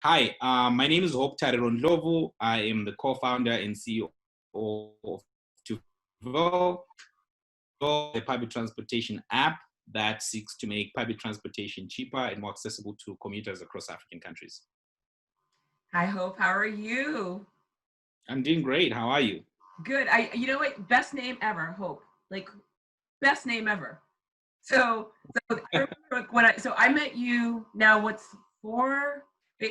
Hi, my name is Ndhlovu. I am the co-founder and CEO of Tuverl, a public transportation app that seeks to make public transportation cheaper and more accessible to commuters across African countries. Hi, Hope. How are you? I'm doing great. How are you? Good. You know what? Best name ever, Hope. Like, best name ever. So I remember I met you now. What's eh,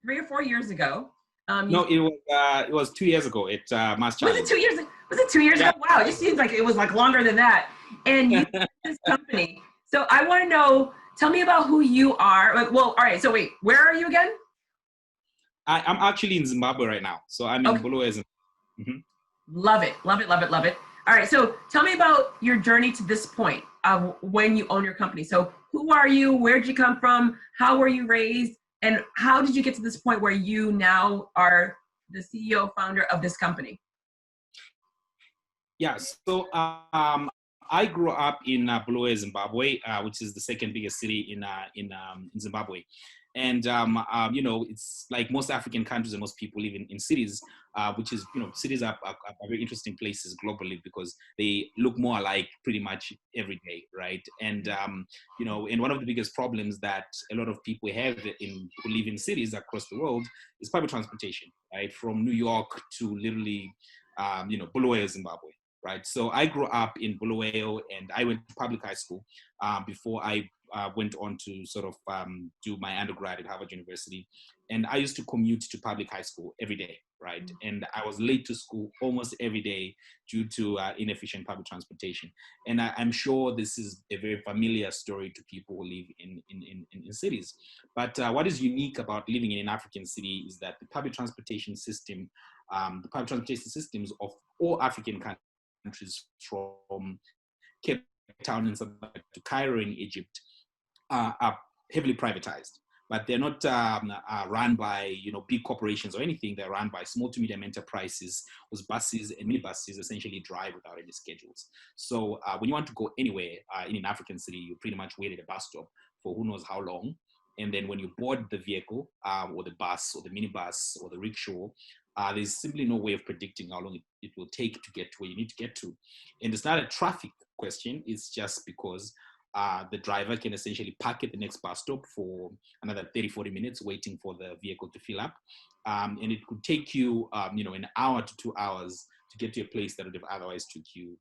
3 or 4 years ago? No, it was 2 years ago at Mass Was it Challenge. 2 years? Was it 2 years Yeah. ago? Wow, it just seems like it was like longer than that. And you this company. So I want to know. Tell me about who you are. Well, all right. So wait, where are you again? I'm actually in Zimbabwe right now, so I'm in Okay. Ndhlovu. Mm-hmm. Love it, love it, love it, love it. All right, so tell me about your journey to this point of when you own your company. So who are you? Where'd you come from? How were you raised? And how did you get to this point where you now are the CEO founder of this company? Yeah, so I grew up in Bulawayo, Zimbabwe, which is the second biggest city in Zimbabwe. And, it's like most African countries and most people live in cities, which is, cities are very interesting places globally because they look more alike pretty much every day, right? And one of the biggest problems that a lot of people have who live in cities across the world is public transportation, right? From New York to literally, Bulawayo, Zimbabwe. Right, so I grew up in Bulawayo, and I went to public high school before I went on to sort of do my undergrad at Harvard University. And I used to commute to public high school every day, right? And I was late to school almost every day due to inefficient public transportation. And I'm sure this is a very familiar story to people who live in cities. But what is unique about living in an African city is that the public transportation system, the public transportation systems of all African countries from Cape Town in South Africa to Cairo in Egypt are heavily privatized. But they're not run by big corporations or anything. They're run by small to medium enterprises whose buses and minibuses essentially drive without any schedules. So when you want to go anywhere in an African city, you pretty much wait at a bus stop for who knows how long. And then when you board the vehicle or the bus or the minibus or the rickshaw, there's simply no way of predicting how long it will take to get to where you need to get to. And it's not a traffic question. It's just because the driver can essentially park at the next bus stop for another 30, 40 minutes waiting for the vehicle to fill up. And it could take you, an hour to 2 hours to get to a place that would have otherwise took you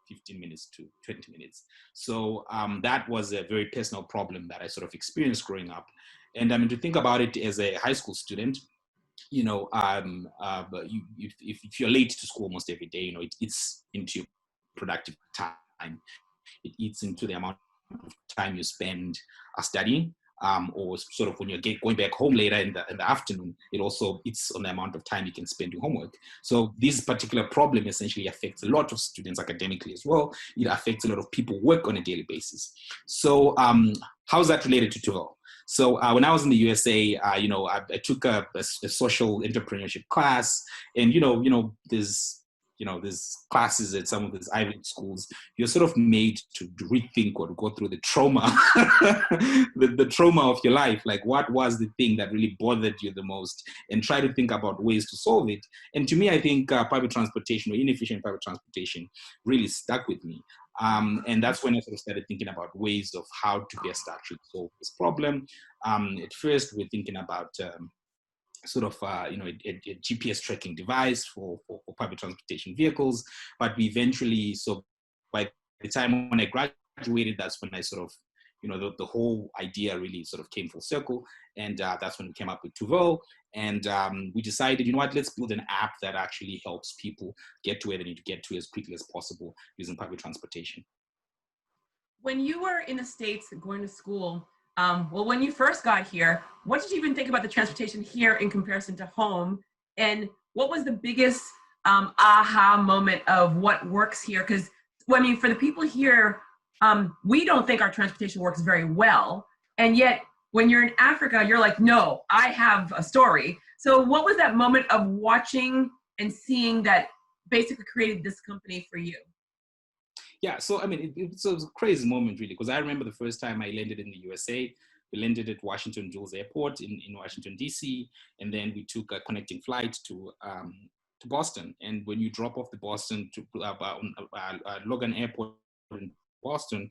15 minutes to 20 minutes. So that was a very personal problem that I sort of experienced growing up. And I mean, to think about it as a high school student, but if you're late to school almost every day, it eats into your productive time. It eats into the amount of time you spend studying, or sort of when you're going back home later in the afternoon, it also eats on the amount of time you can spend doing homework. So this particular problem essentially affects a lot of students academically as well. It affects a lot of people who work on a daily basis. So how's that related to Tuverl? So when I was in the USA, I took a social entrepreneurship class, and there's classes at some of these Ivy League schools. You're sort of made to rethink or to go through the trauma, the trauma of your life. Like, what was the thing that really bothered you the most, and try to think about ways to solve it. And to me, I think public transportation or inefficient public transportation really stuck with me. And that's when I sort of started thinking about ways of how to best actually solve this problem. At first, we're thinking about sort of a GPS tracking device for public transportation vehicles, but we eventually, so by the time when I graduated, that's when I sort of the whole idea really sort of came full circle, and that's when we came up with Tuverl. And we decided, let's build an app that actually helps people get to where they need to get to as quickly as possible using public transportation. When you were in the States going to school, when you first got here, what did you even think about the transportation here in comparison to home? And what was the biggest aha moment of what works here? Because, for the people here, we don't think our transportation works very well. And yet, when you're in Africa, you're like, no, I have a story. So what was that moment of watching and seeing that basically created this company for you? Yeah, so I mean, it was a crazy moment really, because I remember the first time I landed in the USA. We landed at Washington Jules Airport in Washington, D.C., and then we took a connecting flight to Boston. And when you drop off the Boston to Logan Airport in Boston,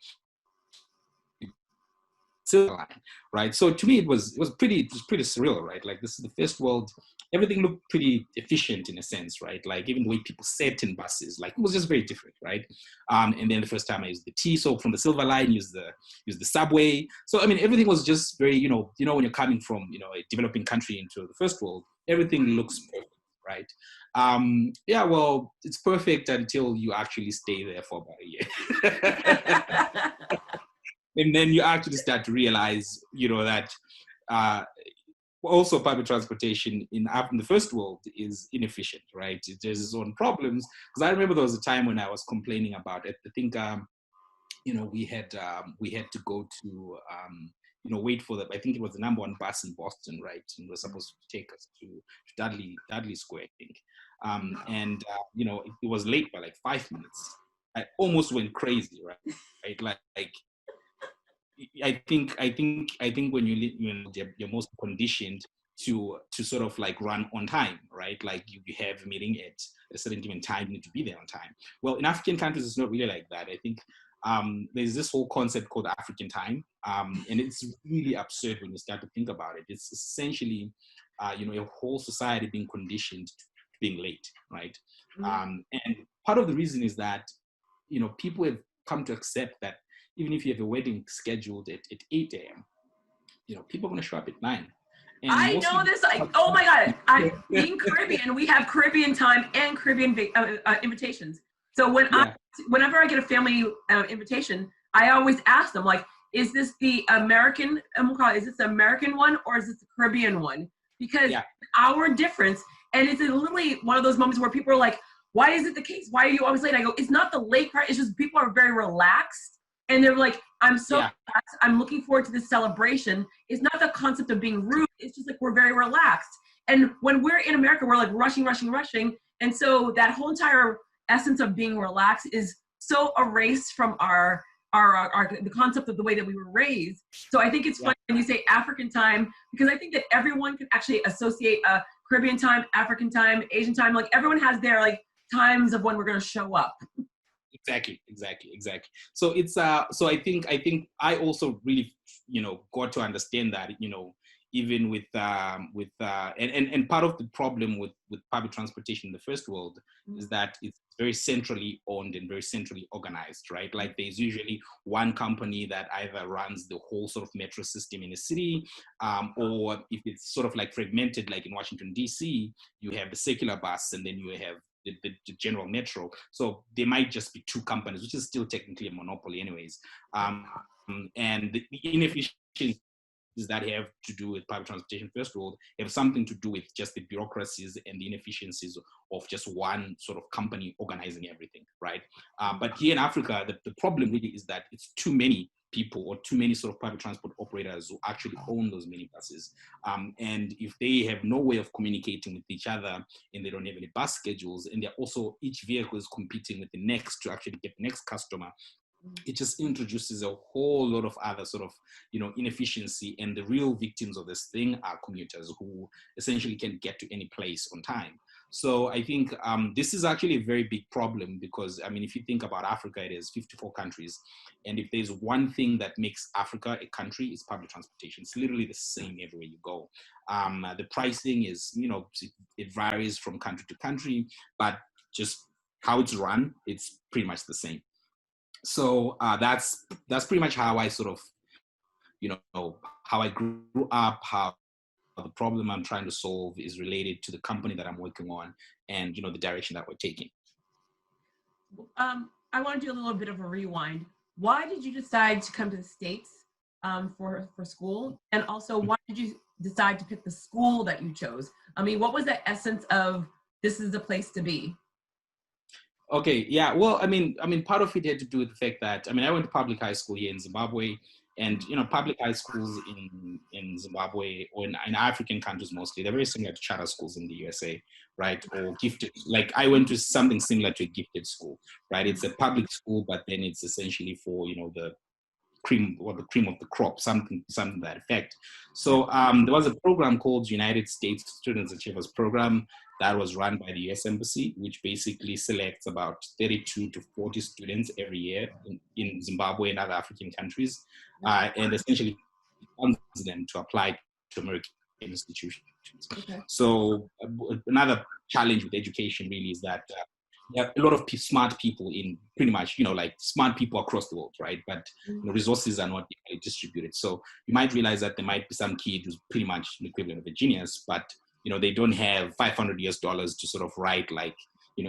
Silver Line, right? So to me, it was pretty surreal, right? Like, this is the first world. Everything looked pretty efficient in a sense, right? Like, even the way people sat in buses, like, it was just very different, right? And then the first time I used the T, so from the Silver Line, use the subway. So I mean, everything was just very, when you're coming from, a developing country into the first world, everything looks perfect, right? Yeah, well, it's perfect until you actually stay there for about a year. And then you actually start to realize, that also public transportation in the first world is inefficient, right? It has its own problems. Because I remember there was a time when I was complaining about it. I think, we had to go to, wait for I think it was the number 1 bus in Boston, right? And it was supposed to take us to Dudley Square, I think. And it was late by like 5 minutes. I almost went crazy, right? Like I think when you're most conditioned to sort of like run on time, right? Like, you have a meeting at a certain given time, you need to be there on time. Well, in African countries, it's not really like that. I think there's this whole concept called African time, and it's really absurd when you start to think about it. It's essentially, a whole society being conditioned to being late, right? And part of the reason is that, people have come to accept that even if you have a wedding scheduled at 8 a.m., people are going to show up at 9. And I know this. Oh my God. I'm being Caribbean. We have Caribbean time and Caribbean invitations. So whenever I get a family invitation, I always ask them, like, is this the American, is this the American one or is this the Caribbean one? Because our difference, and it's literally one of those moments where people are like, why is it the case? Why are you always late? I go, it's not the late part. It's just people are very relaxed. And they're like, I'm so relaxed. I'm looking forward to this celebration. It's not the concept of being rude. It's just like, we're very relaxed. And when we're in America, we're like rushing. And so that whole entire essence of being relaxed is so erased from the concept of the way that we were raised. So I think it's funny when you say African time, because I think that everyone can actually associate Caribbean time, African time, Asian time. Like, everyone has their like times of when we're going to show up. Exactly. So it's so I think I also really got to understand that even with and part of the problem with public transportation in the first world is that it's very centrally owned and very centrally organized, right? Like, there's usually one company that either runs the whole sort of metro system in a city, or if it's sort of like fragmented, like in Washington, D.C., you have the circular bus, and then you have the general metro. So there might just be 2 companies, which is still technically a monopoly anyways. And the inefficiencies that have to do with public transportation first world have something to do with just the bureaucracies and the inefficiencies of just one sort of company organizing everything, right? But here in Africa, the problem really is that it's too many people or too many sort of public transport operators who actually own those minibuses. And if they have no way of communicating with each other and they don't have any bus schedules, and they're also, each vehicle is competing with the next to actually get the next customer, it just introduces a whole lot of other sort of, inefficiency. And the real victims of this thing are commuters who essentially can't get to any place on time. So I think this is actually a very big problem because, I mean, if you think about Africa, it is 54 countries. And if there's one thing that makes Africa a country, it's public transportation. It's literally the same everywhere you go. The pricing is, it varies from country to country, but just how it's run, it's pretty much the same. So that's pretty much how I sort of, how I grew up, how the problem I'm trying to solve is related to the company that I'm working on and, the direction that we're taking. I want to do a little bit of a rewind. Why did you decide to come to the States for school? And also, why did you decide to pick the school that you chose? I mean, what was the essence of this is the place to be? Okay, yeah, well, I mean, part of it had to do with the fact that, I went to public high school here in Zimbabwe, and, public high schools in Zimbabwe, or in African countries mostly, they're very similar to charter schools in the USA, right? Or gifted, like I went to something similar to a gifted school, right? It's a public school, but then it's essentially for, cream or the cream of the crop, something to that effect. So there was a program called United States Students Achievers Program that was run by the US Embassy, which basically selects about 32 to 40 students every year in Zimbabwe and other African countries, and essentially funds them to apply to American institutions. Okay. So another challenge with education really is that there are a lot of smart people in pretty much, like smart people across the world, right? But resources are not equally distributed. So you might realize that there might be some kid who's pretty much the equivalent of a genius, but they don't have $500 to sort of write like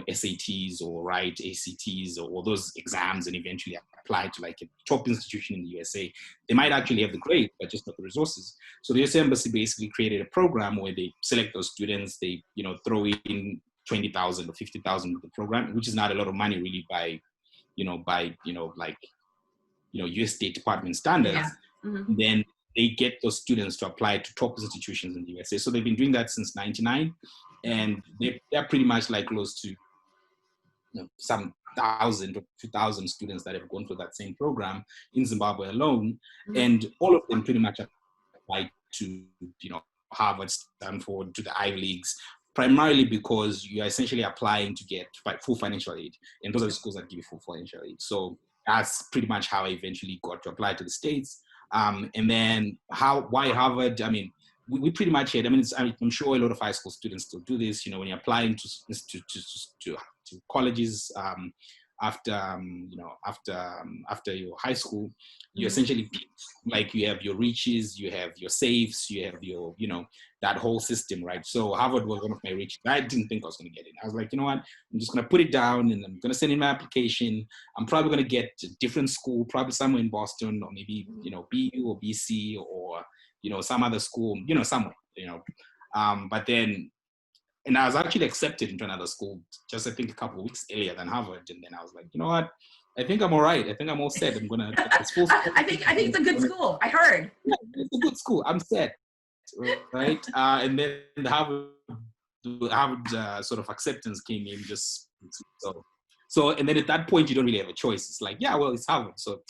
SATs or write ACTs or those exams and eventually apply to like a top institution in the USA. They might actually have the grade, but just not the resources. So the US Embassy basically created a program where they select those students, they throw in 20,000 or 50,000 with the program, which is not a lot of money really by US State Department standards. Yeah. Mm-hmm. Then they get those students to apply to top institutions in the USA. So they've been doing that since '99, and they're pretty much like close to some 1,000 or 2,000 students that have gone through that same program in Zimbabwe alone, and all of them pretty much apply to Harvard, Stanford, to the Ivy Leagues, primarily because you are essentially applying to get full financial aid, and those are the schools that give you full financial aid. So that's pretty much how I eventually got to apply to the States. And then why Harvard? I mean, we pretty much had. I mean, I'm sure a lot of high school students still do this. When you're applying to colleges after your high school, you essentially like you have your reaches, you have your safes, you have your that whole system, right? So Harvard was one of my reaches. I didn't think I was going to get it. I was like, you know what? I'm just going to put it down and I'm going to send in my application. I'm probably going to get a different school, probably somewhere in Boston or maybe BU or BC or some other school, somewhere, but then. And I was actually accepted into another school just, I think, a couple of weeks earlier than Harvard. And then I was like, you know what? I think I'm all right. I think I'm all set. I'm going to get this full school. I think it's a good school. I heard. Yeah, it's a good school. I'm set. Right? And then the Harvard sort of acceptance came in just so, and then at that point, you don't really have a choice. It's like, yeah, well, it's Harvard. So,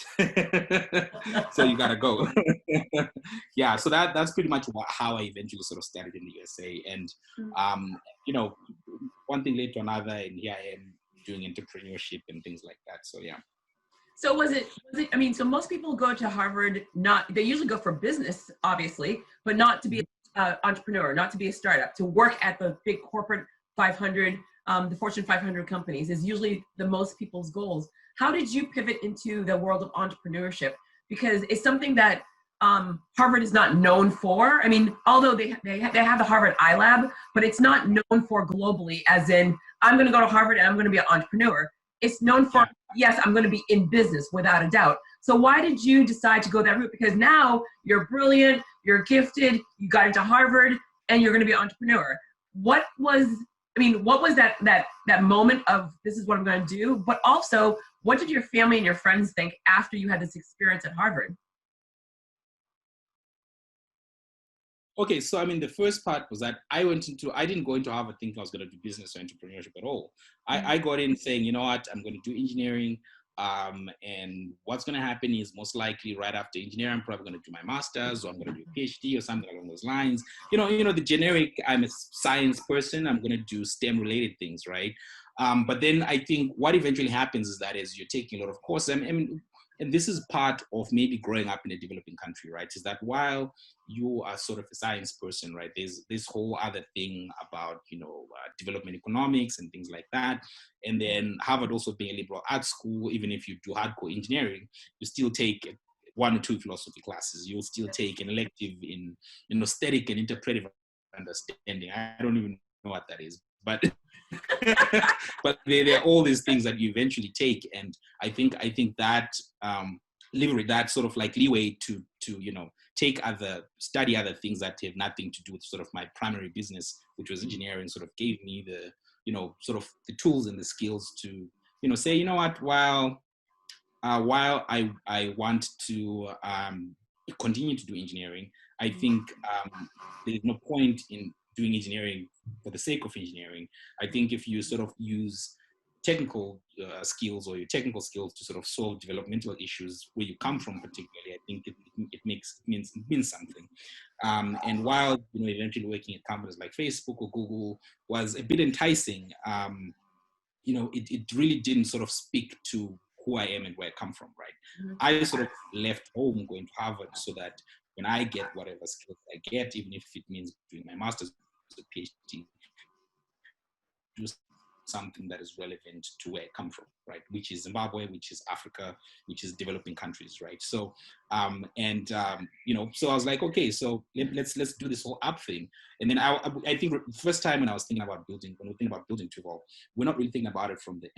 so you got to go. Yeah. So that's pretty much how I eventually sort of started in the USA. And, one thing led to another, and here I am doing entrepreneurship and things like that. So, yeah. So was it, I mean, so most people go to Harvard, they usually go for business, obviously, but not to be an entrepreneur, not to be a startup, to work at the big corporate 500, the Fortune 500 companies is usually the most people's goals. How did you pivot into the world of entrepreneurship? Because it's something that Harvard is not known for. I mean, although they have the Harvard iLab, but it's not known for globally, as in, I'm going to go to Harvard and I'm going to be an entrepreneur. It's known for, yes, I'm going to be in business without a doubt. So why did you decide to go that route? Because now you're brilliant, you're gifted, you got into Harvard, and you're going to be an entrepreneur. What was that moment of this is what I'm going to do? But also, what did your family and your friends think after you had this experience at Harvard? Okay, so I mean, the first part was that I didn't go into Harvard thinking I was going to do business or entrepreneurship at all. I got in saying, you know what, I'm going to do engineering. And what's going to happen is most likely right after engineering, I'm probably going to do my master's or I'm going to do a PhD or something along those lines. The generic, I'm a science person, I'm going to do STEM related things, right? But then I think what eventually happens is that as you're taking a lot of courses, and this is part of maybe growing up in a developing country, right? Is that while you are sort of a science person, right? There's this whole other thing about, development economics and things like that. And then Harvard also being a liberal arts school, even if you do hardcore engineering, you still take 1 or 2 philosophy classes. You'll still take an elective in aesthetic and interpretive understanding. I don't even know what that is, but but there are all these things that you eventually take, and I think that liberate that sort of like leeway to study other things that have nothing to do with sort of my primary business, which was engineering, sort of gave me the sort of the tools and the skills to say, you know what, while I want to continue to do engineering, I think there's no point in doing engineering for the sake of engineering. I think if you sort of use technical skills or your technical skills to sort of solve developmental issues where you come from, particularly, I think it means something. And while eventually working at companies like Facebook or Google was a bit enticing, it really didn't sort of speak to who I am and where I come from, right? Mhm. I sort of left home going to Harvard so that when I get whatever skills I get, even if it means doing my master's or PhD, do something that is relevant to where I come from, right? Which is Zimbabwe, which is Africa, which is developing countries, right? So, so I was like, okay, so let's do this whole app thing. And then I think the first time when I was thinking about building, when we think about building Tuverl, we're not really thinking about it from the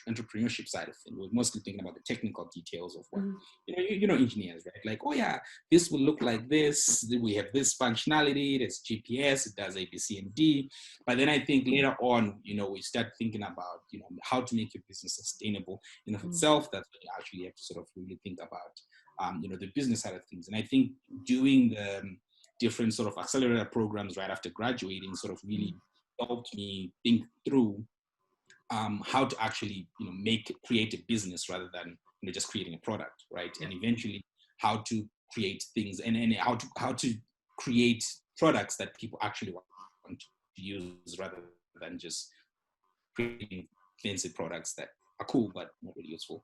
entrepreneurship side of things. We're mostly thinking about the technical details of what, engineers, right? Like, oh yeah, this will look like this. We have this functionality. There's GPS. It does A, B, C, and D. But then I think later on, we start thinking about, how to make your business sustainable in of itself. That's when you actually have to sort of really think about, the business side of things. And I think doing the different sort of accelerator programs right after graduating sort of really helped me think through how to actually, create a business rather than just creating a product, right? And eventually how to create things and how to create products that people actually want to use rather than just creating fancy products that are cool but not really useful.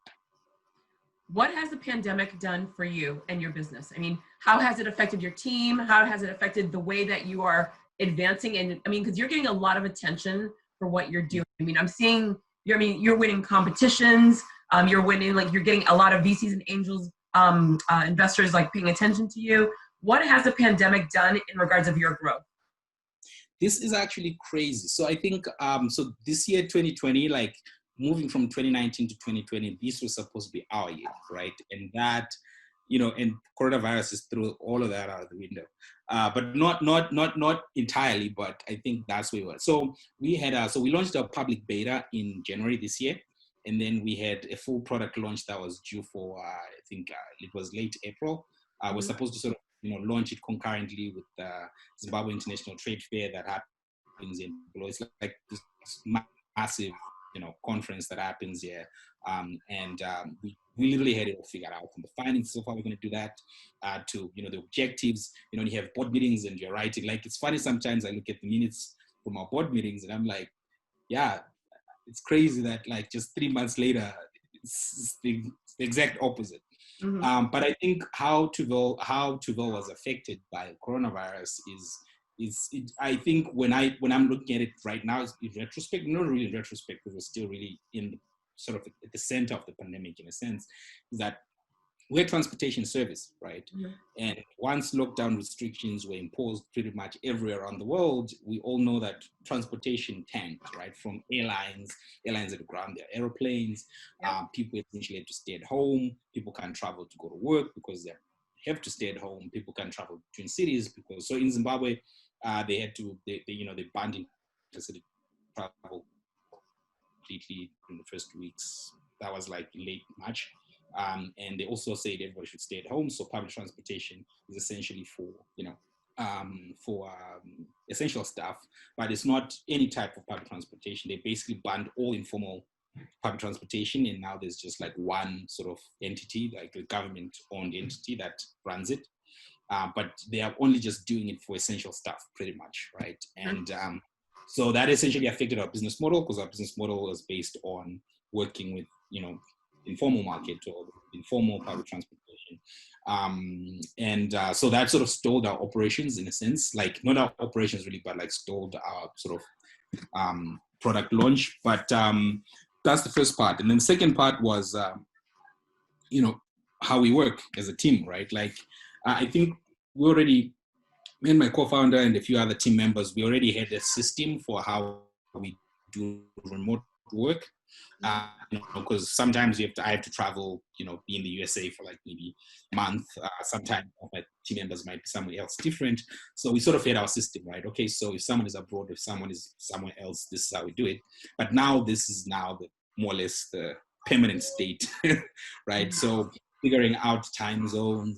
What has the pandemic done for you and your business? I mean, how has it affected your team? How has it affected the way that you are advancing? And I mean, because you're getting a lot of attention for what you're doing. I mean, I'm seeing you're winning competitions. You're winning, like you're getting a lot of VCs and angels, investors like paying attention to you. What has the pandemic done in regards of your growth? This is actually crazy. So I think, so this year, 2020, like moving from 2019 to 2020, this was supposed to be our year, right? And that, and coronavirus is threw all of that out of the window. But not entirely, but I think that's where we were. So we had, so we launched a public beta in January this year. And then we had a full product launch that was due for, I think it was late April. We're supposed to sort of, launch it concurrently with the Zimbabwe International Trade Fair that happens in Ndhlovu. It's like this massive, conference that happens here. We literally had it all figured out from the finances of how we're going to do that to, the objectives. You have board meetings and you're writing. Like, it's funny sometimes I look at the minutes from our board meetings and I'm like, yeah, it's crazy that like just 3 months later, it's the exact opposite. But I think how Tuverl was affected by coronavirus I think when I'm looking at it right now, in retrospect, not really in retrospect, because we're still really in the, sort of at the center of the pandemic in a sense, is that we're transportation service, right? And once lockdown restrictions were imposed pretty much everywhere around the world, we all know that transportation tanked, right? From airlines at the ground, their airplanes, people essentially had to stay at home. People can't travel to go to work because they have to stay at home. People can't travel between cities because, so in Zimbabwe, they banned intercity travel completely in the first weeks. That was like late March. And they also said everybody should stay at home. So public transportation is essentially for essential stuff, but it's not any type of public transportation. They basically banned all informal public transportation, and now there's just like one sort of entity, like a government-owned entity that runs it. But they are only just doing it for essential stuff, pretty much, right? And so that essentially affected our business model, because our business model is based on working with, informal market or informal public transportation. So that sort of stalled our operations in a sense, like not our operations really, but like stalled our sort of product launch. But that's the first part. And then the second part was, how we work as a team, right? Like, I think me and my co-founder and a few other team members, we already had a system for how we do remote work. Because sometimes I have to travel, be in the USA for like maybe a month. Sometimes my team members might be somewhere else different. So we sort of had our system, right? Okay, so if someone is abroad, if someone is somewhere else, this is how we do it. But now this is now more or less the permanent state, right? So figuring out time zones,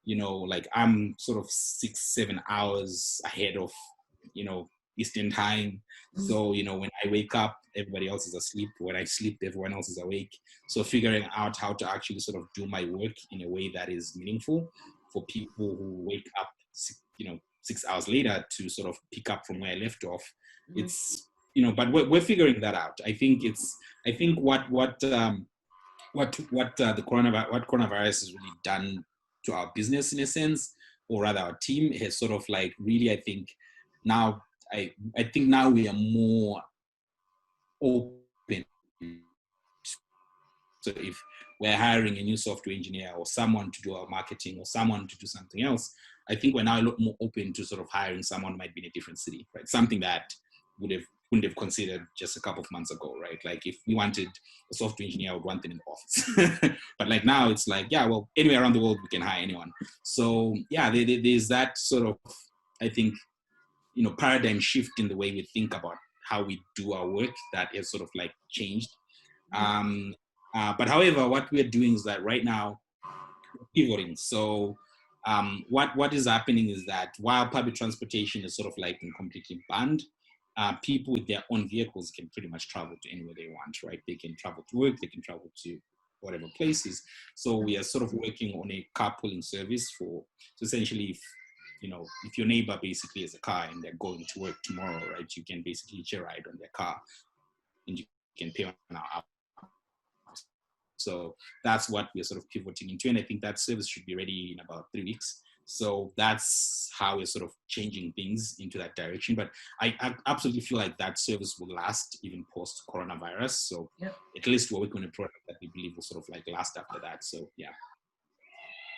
like I'm sort of 6-7 hours ahead of, Eastern time. So, when I wake up, everybody else is asleep. When I sleep, everyone else is awake. So figuring out how to actually sort of do my work in a way that is meaningful for people who wake up, 6 hours later to sort of pick up from where I left off. It's, but we're figuring that out. I think what the coronavirus has really done to our business in a sense, or rather our team, has sort of like really, I think now we are more open. So if we're hiring a new software engineer or someone to do our marketing or someone to do something else, I think we're now a lot more open to sort of hiring someone who might be in a different city, right? Something that wouldn't have considered just a couple of months ago, right? Like if we wanted a software engineer, I would want them in the office. But like now it's like, yeah, well, anywhere around the world, we can hire anyone. So yeah, there's that sort of, I think, paradigm shift in the way we think about how we do our work that has sort of like changed. But however, what we're doing is that right now we're pivoting. So what is happening is that while public transportation is sort of like completely banned, people with their own vehicles can pretty much travel to anywhere they want, right? They can travel to work, they can travel to whatever places. So we are sort of working on a carpooling service so essentially, if your neighbor basically has a car and they're going to work tomorrow, right, you can basically hitch a ride on their car and you can pay on our app. So that's what we're sort of pivoting into. And I think that service should be ready in about 3 weeks. So that's how we're sort of changing things into that direction. But I absolutely feel like that service will last even post coronavirus. So at least we're working on a product that we believe will sort of like last after that. So yeah.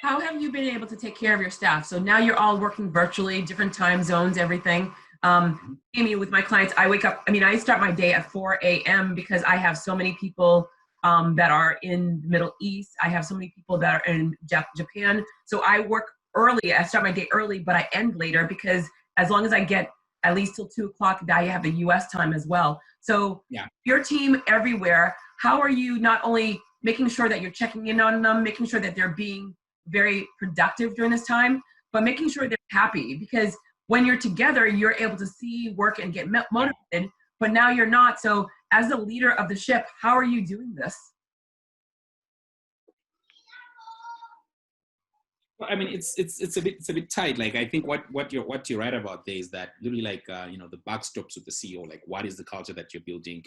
How have you been able to take care of your staff? So now you're all working virtually, different time zones, everything. Amy, with my clients, I start my day at 4 a.m. because I have so many people that are in the Middle East. I have so many people that are in Japan. So I work early. I start my day early, but I end later because as long as I get at least till 2 o'clock, I have the US time as well. So your team everywhere, how are you not only making sure that you're checking in on them, making sure that they're being very productive during this time, but making sure they're happy? Because when you're together, you're able to see, work, and get motivated, but now you're not. So as the leader of the ship, how are you doing this? Well, I mean, it's a bit tight. Like I think what you're right about there is that literally like the buck stops with the CEO. Like what is the culture that you're building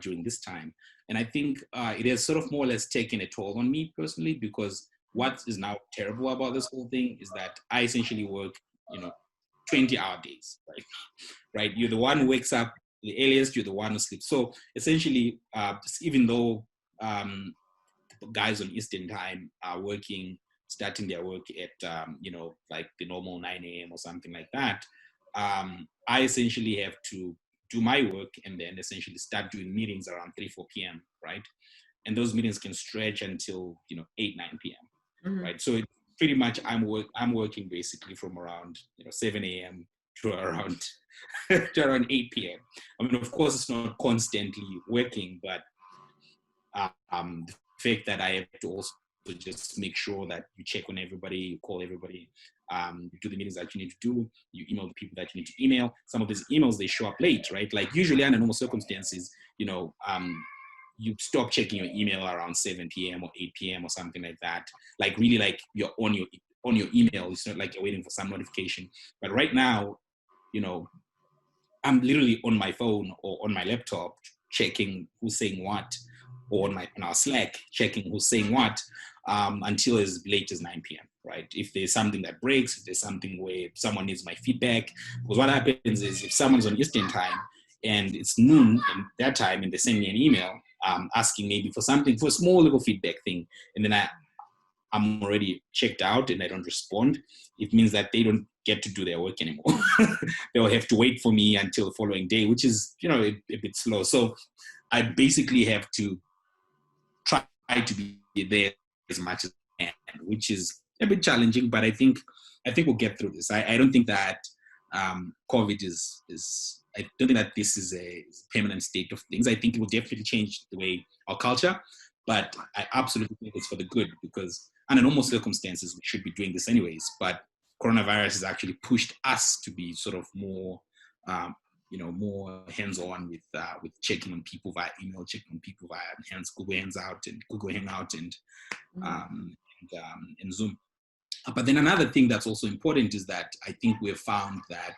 during this time? And I think it has sort of more or less taken a toll on me personally, because what is now terrible about this whole thing is that I essentially work 20-hour days, right? You're the one who wakes up the earliest, you're the one who sleeps. So essentially, even though guys on Eastern time are starting their work at, like the normal 9 a.m. or something like that, I essentially have to do my work and then essentially start doing meetings around 3-4 p.m., right? And those meetings can stretch until, 8-9 p.m., right? So pretty much I'm working basically from around 7 a.m. to around 8 p.m. I mean, of course, it's not constantly working, but the fact that I have to also just make sure that you check on everybody, you call everybody, you do the meetings that you need to do, you email the people that you need to email. Some of these emails, they show up late, right? Like usually under normal circumstances, you stop checking your email around 7 p.m. or 8 p.m. or something like that. Like really like you're on your email. It's not like you're waiting for some notification. But right now, I'm literally on my phone or on my laptop checking who's saying what, or on our Slack checking who's saying what, until as late as 9 p.m., right? If there's something that breaks, if there's something where someone needs my feedback, because what happens is if someone's on Eastern time and it's noon in their time and they send me an email asking maybe for a small little feedback thing, and then I'm already checked out and I don't respond, it means that they don't get to do their work anymore. They'll have to wait for me until the following day, which is, a bit slow. So I basically have to try to be there as much as I can, which is a bit challenging, but I think we'll get through this. I don't think that COVID is I don't think that this is a permanent state of things. I think it will definitely change the way our culture, but I absolutely think it's for the good, because under normal circumstances, we should be doing this anyways, but coronavirus has actually pushed us to be sort of more more hands-on with checking on people via email, checking on people via Google Hangout and Zoom. But then another thing that's also important is that I think we've found that,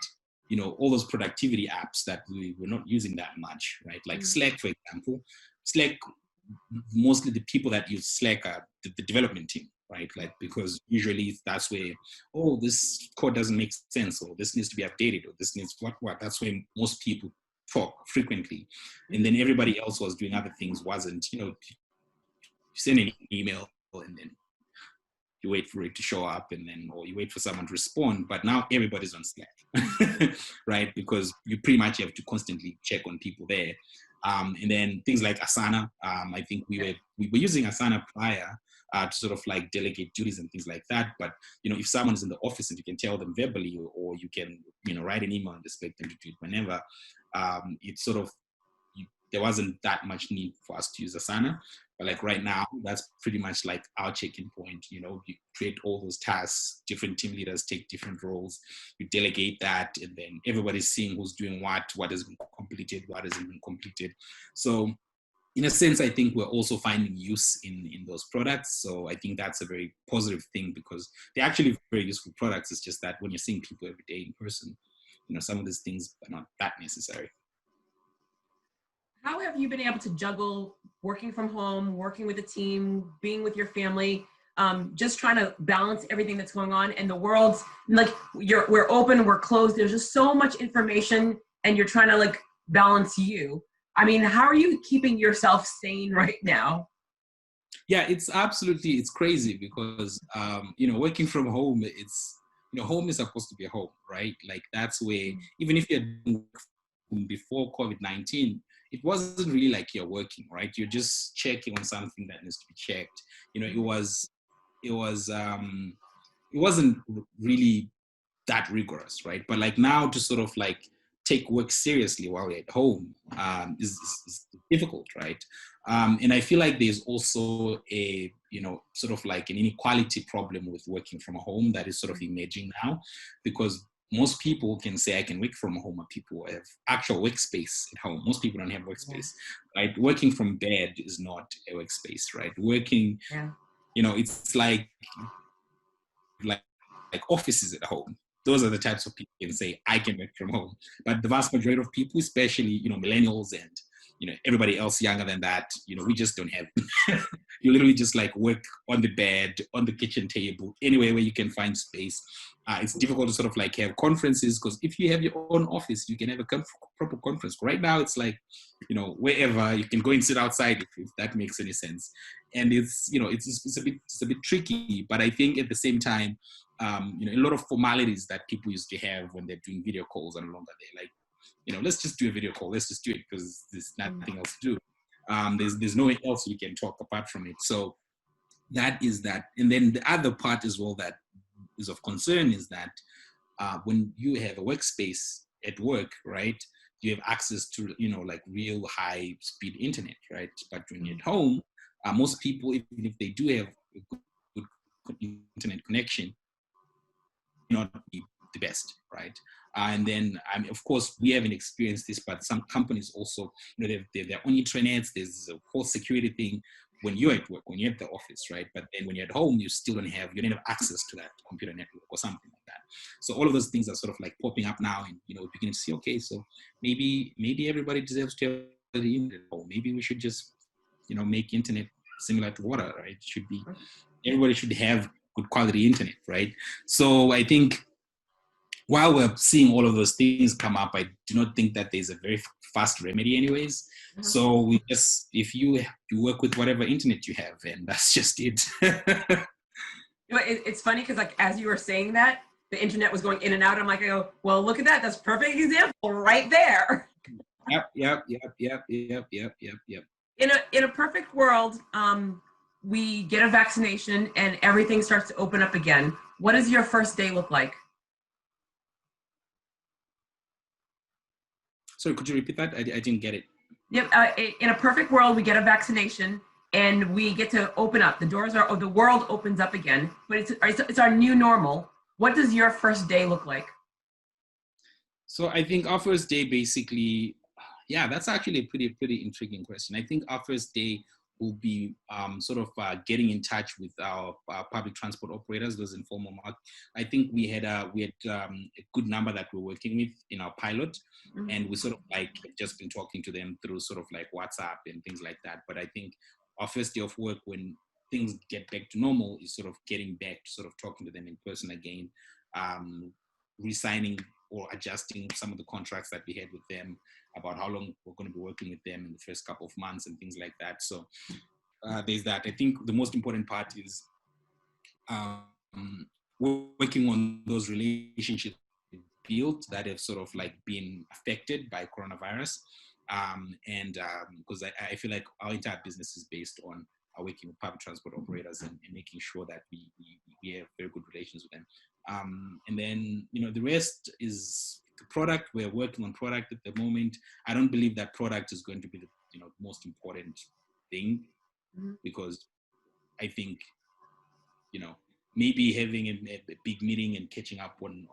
all those productivity apps that we're not using that much, right? Like Slack, for example. Slack, mostly the people that use Slack are the development team, right? Like, because usually that's where, this code doesn't make sense, or this needs to be updated, or this needs what. That's where most people talk frequently. And then everybody else was doing other things, wasn't, you send an email and then you wait for it to show up, or you wait for someone to respond. But now everybody's on Slack, right? Because you pretty much have to constantly check on people there. And then things like Asana, I think we were using Asana prior to sort of like delegate duties and things like that. But, if someone's in the office and you can tell them verbally, or you can, write an email and expect them to do it whenever, it's sort of, there wasn't that much need for us to use Asana. But like right now, that's pretty much like our check-in point. You create all those tasks, different team leaders take different roles, you delegate that, and then everybody's seeing who's doing what has been completed, what hasn't been completed. So in a sense, I think we're also finding use in those products. So I think that's a very positive thing, because they're actually very useful products. It's just that when you're seeing people every day in person, some of these things are not that necessary. How have you been able to juggle working from home, working with a team, being with your family, just trying to balance everything that's going on, and the world's like, we're open, we're closed. There's just so much information, and you're trying to like balance you. I mean, how are you keeping yourself sane right now? Yeah, it's crazy because, working from home, home is supposed to be a home, right? Like that's where, even if you're doing before COVID-19, it wasn't really like you're working, right? You're just checking on something that needs to be checked. It wasn't really that rigorous, right? But like now, to sort of like take work seriously while you're at home is difficult, right? And I feel like there's also a, sort of like an inequality problem with working from home that is sort of emerging now, because most people can say I can work from home, or people have actual workspace at home. Most people don't have workspace, right? Working from bed is not a workspace, right? Working, it's like offices at home. Those are the types of people who can say I can work from home. But the vast majority of people, especially, millennials and, everybody else younger than that, we just don't have you literally just like work on the bed, on the kitchen table, anywhere where you can find space. It's difficult to sort of like have conferences, because if you have your own office, you can have a proper conference. Right now, it's like, wherever you can go and sit outside if that makes any sense. And it's, it's a bit tricky, but I think at the same time, a lot of formalities that people used to have when they're doing video calls are no longer there. Like, let's just do a video call. Let's just do it because there's nothing else to do. There's nowhere else we can talk apart from it. So that is that. And then the other part as well that is of concern is that when you have a workspace at work, right, you have access to, like real high speed internet, right? But when you're at home, most people, even if they do have a good internet connection, not be the best, right? And then, of course, we haven't experienced this, but some companies also, they have their own intranets. There's a whole security thing when you're at work, when you're at the office, right? But then when you're at home, you don't have access to that computer network or something like that. So all of those things are sort of like popping up now, and beginning to see, okay, so maybe everybody deserves to have the internet, or maybe we should just, make internet similar to water, right? It should be, everybody should have good quality internet, right? So I think while we're seeing all of those things come up, I do not think that there's a very fast remedy anyways. Mm-hmm. So we just, if you work with whatever internet you have, and that's just it. It's funny because like, as you were saying that, the internet was going in and out. I'm like, I go, well, look at that. That's a perfect example right there. Yep. In a perfect world, we get a vaccination and everything starts to open up again. What does your first day look like? Sorry, could you repeat that? I didn't get it. Yep. In a perfect world, we get a vaccination and we get to open up. The world opens up again, but it's our new normal. What does your first day look like? So I think our first day basically, yeah, that's actually a pretty intriguing question. I think our first day will be sort of getting in touch with our public transport operators, those informal market. I think we had a good number that we're working with in our pilot, and we sort of like just been talking to them through sort of like WhatsApp and things like that. But I think our first day of work, when things get back to normal, is sort of getting back to sort of talking to them in person again, re-signing or adjusting some of the contracts that we had with them, about how long we're going to be working with them in the first couple of months and things like that. So there's that. I think the most important part is working on those relationships built that have sort of like been affected by coronavirus. Because I feel like our entire business is based on working with public transport operators and making sure that we have very good relations with them. And then, the rest is the product. We're working on product at the moment. I don't believe that product is going to be the most important thing, because I think, maybe having a big meeting and catching up on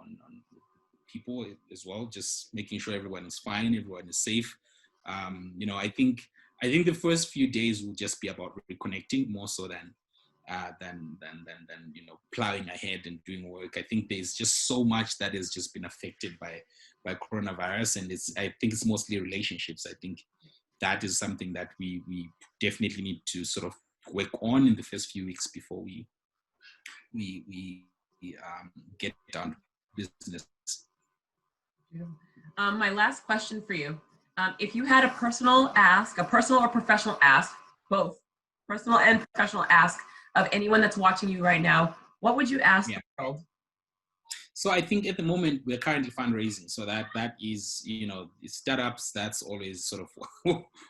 people as well, just making sure everyone is fine, everyone is safe. I think the first few days will just be about reconnecting more so than plowing ahead and doing work. I think there's just so much that has just been affected by coronavirus, and I think it's mostly relationships. I think that is something that we definitely need to sort of work on in the first few weeks before we get down to business. My last question for you. If you had a personal or professional ask, both personal and professional ask of anyone that's watching you right now, what would you ask the world? So I think at the moment we're currently fundraising. So that is, startups, that's always sort of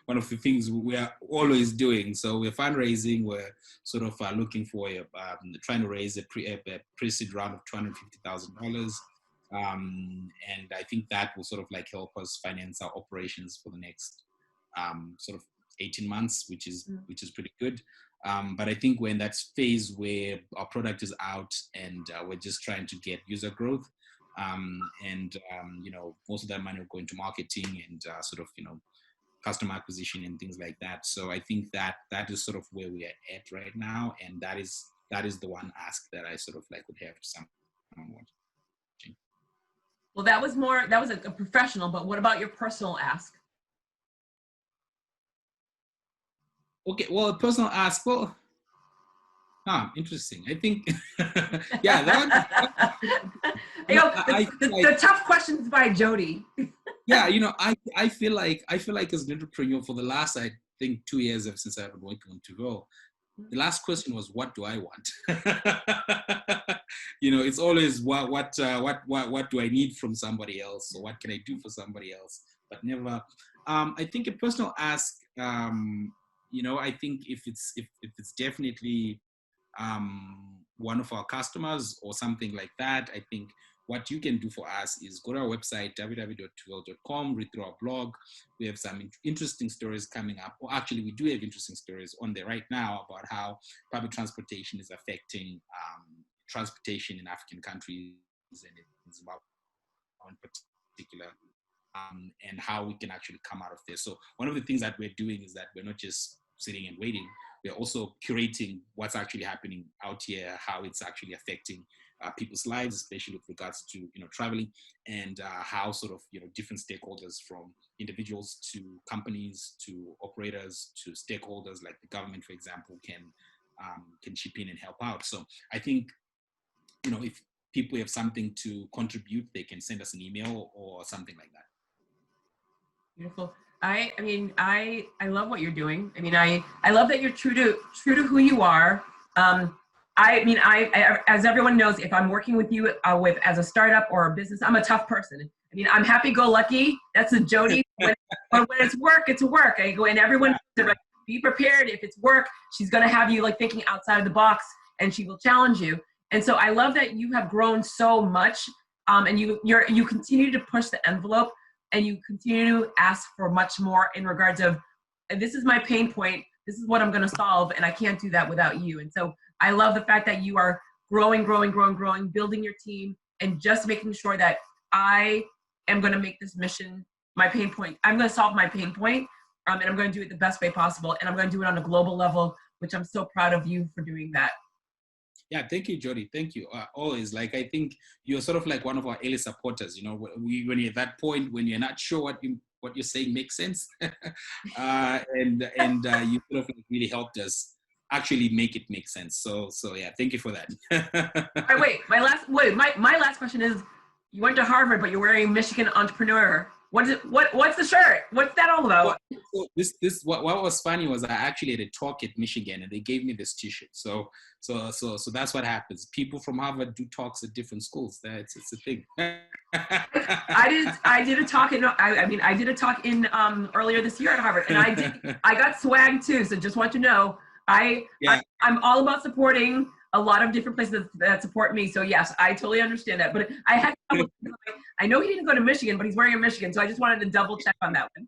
one of the things we are always doing. So we're fundraising, we're sort of looking for trying to raise a pre-seed round of $250,000. And I think that will sort of like help us finance our operations for the next sort of 18 months, which is pretty good. But I think we're in that phase where our product is out and we're just trying to get user growth. Most of that money will go into marketing and sort of, customer acquisition and things like that. So I think that is sort of where we are at right now. And that is the one ask that I sort of like would have to someone watching. Well, that was a professional, but what about your personal ask? Okay, well, a personal ask, well, interesting. I think, yeah, that the tough questions by Jodi. Yeah, I feel like as an entrepreneur for the last, I think, 2 years since I've been working on Tuverl, the last question was, what do I want? It's always what do I need from somebody else, or what can I do for somebody else? But never. I think a personal ask. I think if it's definitely one of our customers or something like that, I think what you can do for us is go to our website, www.tuverl.com, read through our blog. We have some interesting stories coming up, or actually we do have interesting stories on there right now about how public transportation is affecting transportation in African countries and in Zimbabwe in particular, and how we can actually come out of this. So one of the things that we're doing is that we're not just sitting and waiting. We're also curating what's actually happening out here, how it's actually affecting people's lives, especially with regards to traveling, and how sort of different stakeholders, from individuals to companies to operators to stakeholders like the government, for example, can chip in and help out. So I think if people have something to contribute, they can send us an email or something like that. Beautiful. I love what you're doing. I mean, I love that you're true to who you are. I as everyone knows, if I'm working with you as a startup or a business, I'm a tough person. I mean, I'm happy-go-lucky. That's a Jodi. When it's work, it's work. I go, and everyone said, like, be prepared. If it's work, she's going to have you like thinking outside of the box, and she will challenge you. And so I love that you have grown so much, and you continue to push the envelope, and you continue to ask for much more in regards of, this is my pain point, this is what I'm going to solve, and I can't do that without you. And so I love the fact that you are growing, building your team, and just making sure that I am going to make this mission my pain point. I'm going to solve my pain point, and I'm going to do it the best way possible. And I'm going to do it on a global level, which I'm so proud of you for doing that. Yeah, thank you, Jodi. Thank you. Always, like, I think you're sort of like one of our early supporters. You know, when you're at that point when you're not sure what you're saying makes sense, and you sort of like really helped us actually make it make sense. So yeah, thank you for that. All right, my last question is: you went to Harvard, but you're wearing Michigan Entrepreneur. What is it? What's the shirt? What's that all about? So what was funny was I actually had a talk at Michigan and they gave me this T-shirt. So that's what happens. People from Harvard do talks at different schools. It's a thing. I did a talk in earlier this year at Harvard, and I got swag too. So just want you to know, I'm all about supporting a lot of different places that support me. So yes, I totally understand that. But I know he didn't go to Michigan, but he's wearing a Michigan. So I just wanted to double check on that one.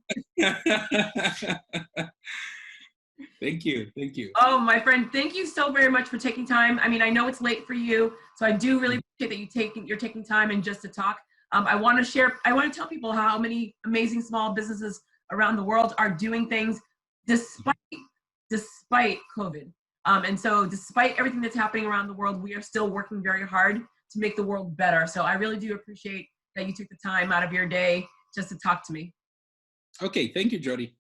Thank you. Oh, my friend, thank you so very much for taking time. I mean, I know it's late for you, so I do really appreciate that you're taking time and just to talk. I want to tell people how many amazing small businesses around the world are doing things despite COVID. And so despite everything that's happening around the world, we are still working very hard to make the world better. So I really do appreciate that you took the time out of your day just to talk to me. Okay. Thank you, Jodi.